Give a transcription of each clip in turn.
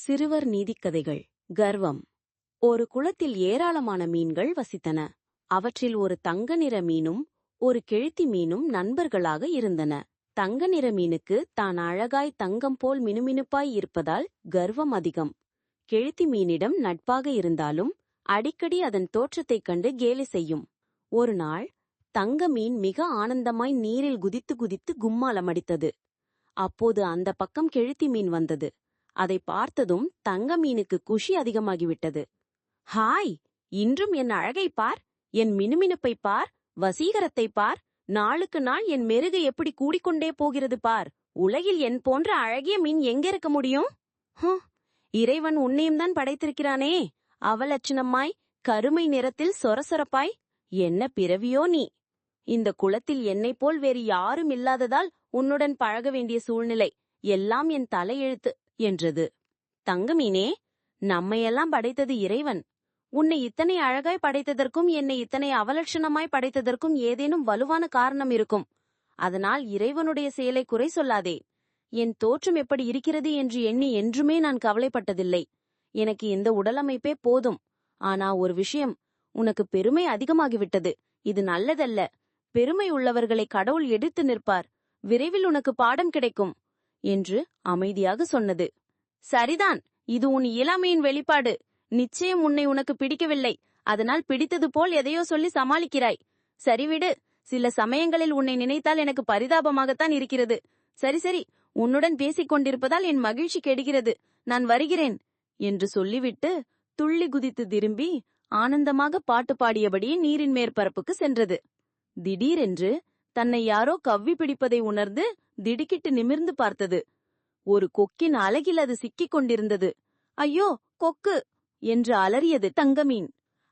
சிறுவர் நீதிக்கதைகள். கர்வம். ஒரு குளத்தில் ஏராளமான மீன்கள் வசித்தன. அவற்றில் ஒரு தங்க நிற மீனும் ஒரு கெழுத்தி மீனும் நண்பர்களாக இருந்தன. தங்க நிற மீனுக்கு தான் அழகாய் தங்கம் போல் மினுமினுப்பாய் இருப்பதால் கர்வம் அதிகம். கெழுத்தி மீனிடம் நட்பாக இருந்தாலும் அடிக்கடி அதன் தோற்றத்தைக் கண்டு கேலி செய்யும். ஒரு நாள் தங்க மீன் மிக ஆனந்தமாய் நீரில் குதித்து குதித்து கும்மாளமடித்தது. அப்போது அந்த பக்கம் கெழுத்தி மீன் வந்தது. அதை பார்த்ததும் தங்க மீனுக்கு குஷி அதிகமாகிவிட்டது. ஹாய், இன்றும் என் அழகை பார், என் மினுமினுப்பை பார், வசீகரத்தை பார், நாளுக்கு நாள் என் மெருகு எப்படி கூடிக்கொண்டே போகிறது பார். உலகில் என் போன்ற அழகிய மீன் எங்க இருக்க முடியும்? இறைவன் உன்னையும் தான் படைத்திருக்கிறானே, அவலட்சணமாய் கருமை நிறத்தில் சொரசொரப்பாய். என்ன பிறவியோ நீ! இந்த குளத்தில் என்னைப் போல் வேறு யாரும் இல்லாததால் உன்னுடன் பழக வேண்டிய சூழ்நிலை. எல்லாம் என் தலையெழுத்து என்றது. தங்கமீனே, நம்மையெல்லாம் படைத்தது இறைவன். உன்னை இத்தனை அழகாய் படைத்ததற்கும் என்னை இத்தனை அவலட்சணமாய் படைத்ததற்கும் ஏதேனும் வலுவான காரணம் இருக்கும். அதனால் இறைவனுடைய செயலை குறை சொல்லாதே. என் தோற்றம் எப்படி இருக்கிறது என்று எண்ணி என்றுமே நான் கவலைப்பட்டதில்லை. எனக்கு இந்த உடலமைப்பே போதும். ஆனா ஒரு விஷயம், உனக்கு பெருமை அதிகமாகிவிட்டது. இது நல்லதல்ல. பெருமை உள்ளவர்களை கடவுள் எதிர்த்து நிற்பார். விரைவில் உனக்கு பாடம் கிடைக்கும் என்று அமைதியாக சொன்னது. சரிதான், இது உன் இளமையின் வெளிப்பாடு. நிச்சயம் உன்னை உனக்கு பிடிக்கவில்லை. அதனால் பிடித்தது போல் எதையோ சொல்லி சமாளிக்கிறாய். சரிவிடு, சில சமயங்களில் உன்னை நினைத்தால் எனக்கு பரிதாபமாகத்தான் இருக்கிறது. சரி சரி, உன்னுடன் பேசிக் கொண்டிருப்பதால் என் மகிழ்ச்சி கெடுகிறது. நான் வருகிறேன் என்று சொல்லிவிட்டு துள்ளி குதித்து திரும்பி ஆனந்தமாக பாட்டு பாடியபடி நீரின் மேற்பரப்புக்கு சென்றது. திடீரென்று தன்னை யாரோ கவ்வி பிடிப்பதை உணர்ந்து திடுக்கிட்டு நிமிர்ந்து பார்த்தது. ஒரு கொக்கின் அலகில் அது சிக்கிக் கொண்டிருந்தது. ஐயோ, கொக்கு என்று அலறியது தங்கமீன்.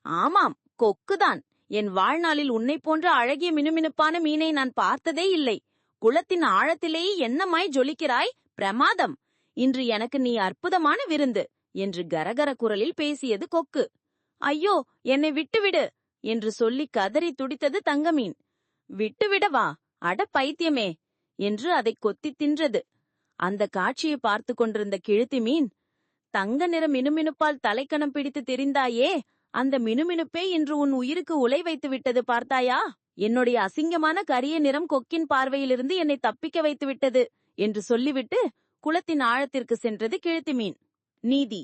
ஆமாம், கொக்குதான். என் வாழ்நாளில் உன்னை போன்ற அழகிய மினுமினுப்பான மீனை நான் பார்த்ததே இல்லை. குளத்தின் ஆழத்திலேயே என்னமாய் ஜொலிக்கிறாய், பிரமாதம்! இன்று எனக்கு நீ அற்புதமான விருந்து என்று கரகர குரலில் பேசியது கொக்கு. ஐயோ, என்னை விட்டுவிடு என்று சொல்லி கதறி துடித்தது தங்கமீன். விட்டுவிடவா? அட பைத்தியமே என்று அதை கொத்தி தின்றது. அந்த காட்சியை பார்த்து கொண்டிருந்த கிழத்தி மீன், தங்க நிற மினுமினுப்பால் தலைக்கணம் பிடித்து தெரிந்தாயே, அந்த மினுமினுப்பே இன்று உன் உயிருக்கு உலை வைத்து விட்டது பார்த்தாயா? என்னுடைய அசிங்கமான கரிய நிறம் கொக்கின் பார்வையிலிருந்து என்னை தப்பிக்க வைத்து விட்டது என்று சொல்லிவிட்டு குளத்தின் ஆழத்திற்கு சென்றது கிழத்தி மீன். நீதி: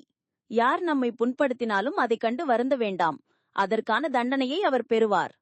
யார் நம்மை புண்படுத்தினாலும் அதைக் கண்டு வருந்த வேண்டாம். அதற்கான தண்டனையை அவர் பெறுவார்.